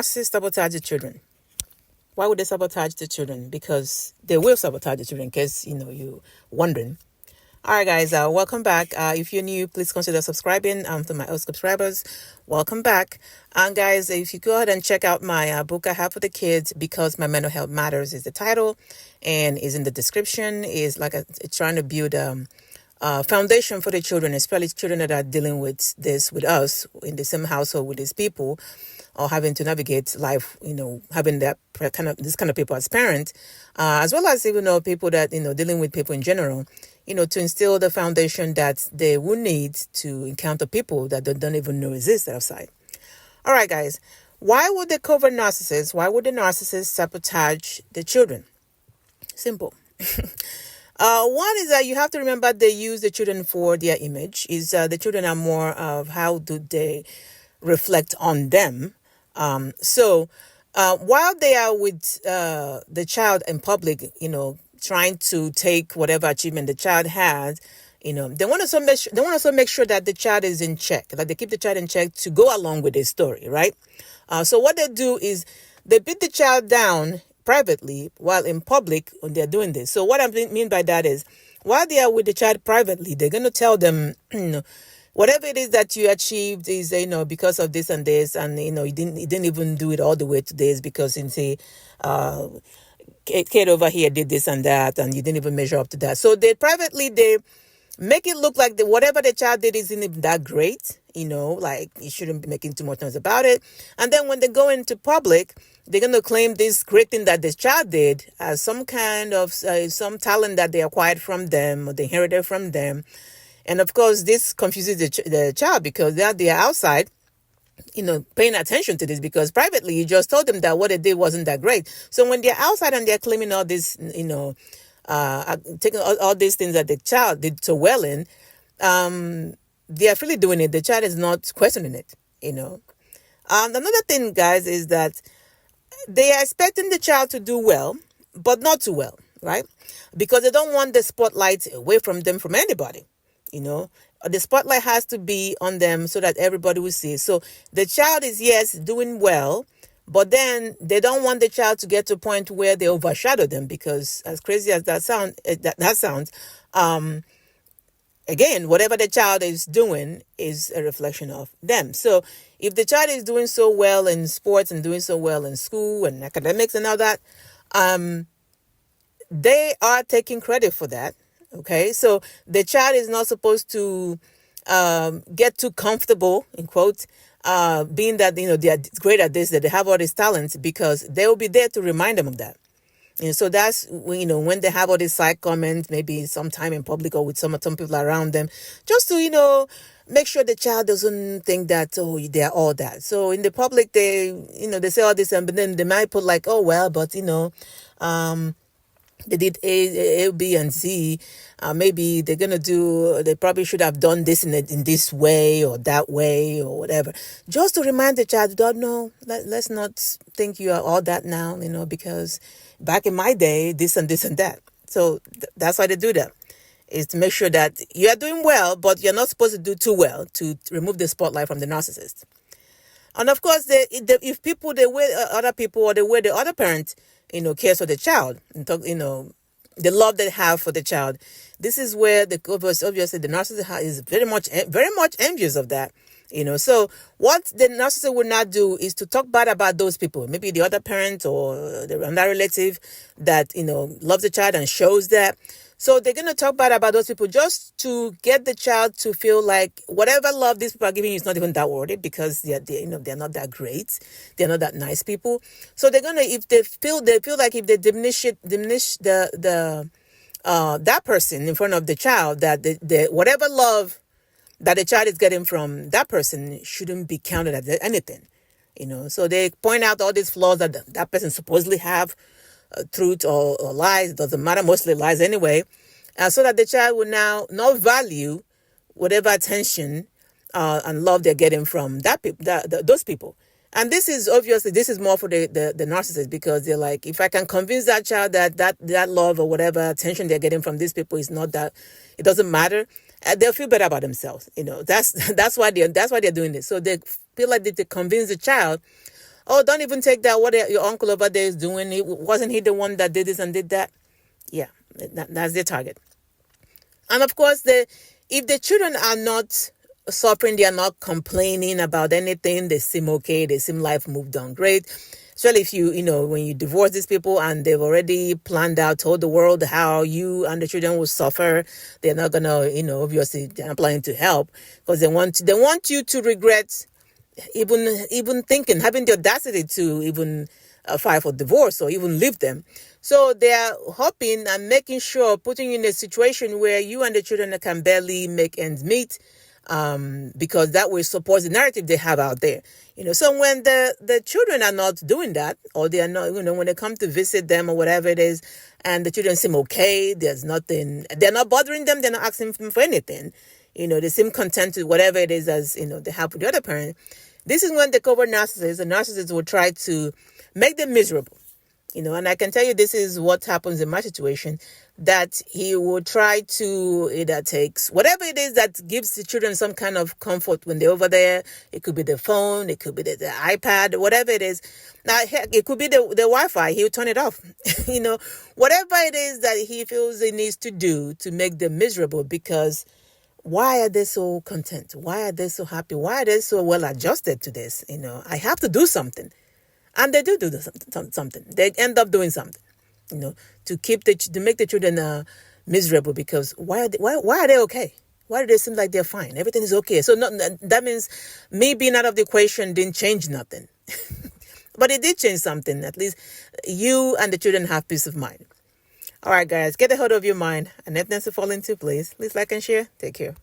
narcissists sabotage the children? Why would they sabotage the children? Because they will sabotage the children, in case, you're wondering. All right, guys, welcome back. If you're new, please consider subscribing. To my old subscribers, welcome back. And guys, if you go ahead and check out my book I have for the kids, Because My Mental Health Matters is the title, and is in the description. Is like it's trying to build foundation for the children, especially children that are dealing with this with us in the same household with these people, or having to navigate life, having this kind of people as parents, as well as even people that dealing with people in general, to instill the foundation that they will need to encounter people that they don't even know exist outside. All right, guys, why would the covert narcissist? Why would the narcissist sabotage the children? Simple. One is that you have to remember they use the children for their image. The children are more of how do they reflect on them. So while they are with the child in public, trying to take whatever achievement the child has, they want to also make sure that the child is in check, that they keep the child in check to go along with their story, right? So what they do is they beat the child down privately while in public when they're doing this. So what I mean by that is, while they are with the child privately, they're going to tell them, whatever it is that you achieved is, because of this and this, and you didn't even do it all the way to this because say, kid over here did this and that, and you didn't even measure up to that. So they make it look like whatever the child did isn't even that great, like you shouldn't be making too much noise about it. And then when they go into public, they're going to claim this great thing that this child did as some kind of some talent that they acquired from them or they inherited from them. And of course, this confuses the child because they're outside, paying attention to this, because privately you just told them that what they did wasn't that great. So when they're outside and they're claiming all this, taking all these things that the child did so well in, they are freely doing it. The child is not questioning it, Another thing, guys, is that they are expecting the child to do well, but not too well, right? Because they don't want the spotlight away from them from anybody. The spotlight has to be on them so that everybody will see. So the child is, yes, doing well, but then they don't want the child to get to a point where they overshadow them, because as crazy as that sounds, again, whatever the child is doing is a reflection of them. So if the child is doing so well in sports and doing so well in school and academics and all that, they are taking credit for that. Okay, so the child is not supposed to get too comfortable, in quotes, being that, they are great at this, that they have all these talents, because they will be there to remind them of that. And so that's, when they have all these side comments, maybe sometime in public or with some people around them, just to, make sure the child doesn't think that, they are all that. So in the public, they say all this, but then they might put like, oh, well, but, they did A, B, and Z. Maybe they're going to they probably should have done this in this way or that way or whatever. Just to remind the child, let's not think you are all that now, because back in my day, this and this and that. So that's why they do that, is to make sure that you are doing well, but you're not supposed to do too well to remove the spotlight from the narcissist. And of course, if people, the way other people or the way the other parent, cares for the child, and talk, the love they have for the child, this is where obviously the narcissist is very much envious of that. So what the narcissist would not do is to talk bad about those people, maybe the other parent or another relative that, loves the child and shows that. So they're going to talk bad about those people just to get the child to feel like whatever love these people are giving you is not even that worthy, because they're not that great. They're not that nice people. So they're going to, if they feel like if they diminish the that person in front of the child, that the whatever love that the child is getting from that person shouldn't be counted as anything. So they point out all these flaws that person supposedly have. Truth or lies, it doesn't matter, mostly lies anyway, so that the child will now not value whatever attention and love they're getting from those people. And this is more for the narcissist, because they're like, if I can convince that child that love or whatever attention they're getting from these people is not that, it doesn't matter, they'll feel better about themselves. That's why they're doing this. So they feel like they convince the child Oh, don't even take that. What your uncle over there is doing, wasn't he the one that did this and did that? Yeah, that's their target. And of course, if the children are not suffering, they are not complaining about anything, they seem okay, they seem life moved on great. Especially if when you divorce these people and they've already planned out, told the world how you and the children will suffer, they're not gonna, obviously they're not planning to help because they want you to regret even thinking, having the audacity to even file for divorce or even leave them. So they are hoping and making sure, putting you in a situation where you and the children can barely make ends meet, because that will support the narrative they have out there. So when the children are not doing that, or they are not, when they come to visit them or whatever it is, and the children seem okay, there's nothing, they're not bothering them, they're not asking them for anything, they seem content with whatever it is as, they have with the other parent. This is when the covert narcissist, the narcissist will try to make them miserable. And I can tell you this is what happens in my situation, that he will try to either takes whatever it is that gives the children some kind of comfort when they're over there. It could be the phone, it could be the iPad, whatever it is. Now, heck, it could be the Wi-Fi. He'll turn it off. Whatever it is that he feels he needs to do to make them miserable, because why are they so content? Why are they so happy? Why are they so well adjusted to this? I have to do something. And they do something. They end up doing something, to make the children miserable, because why are they okay? Why do they seem like they're fine? Everything is okay. So that means me being out of the equation didn't change nothing. But it did change something. At least you and the children have peace of mind. All right, guys, get a hold of your mind and nothing to fall into, please. Please like and share. Take care.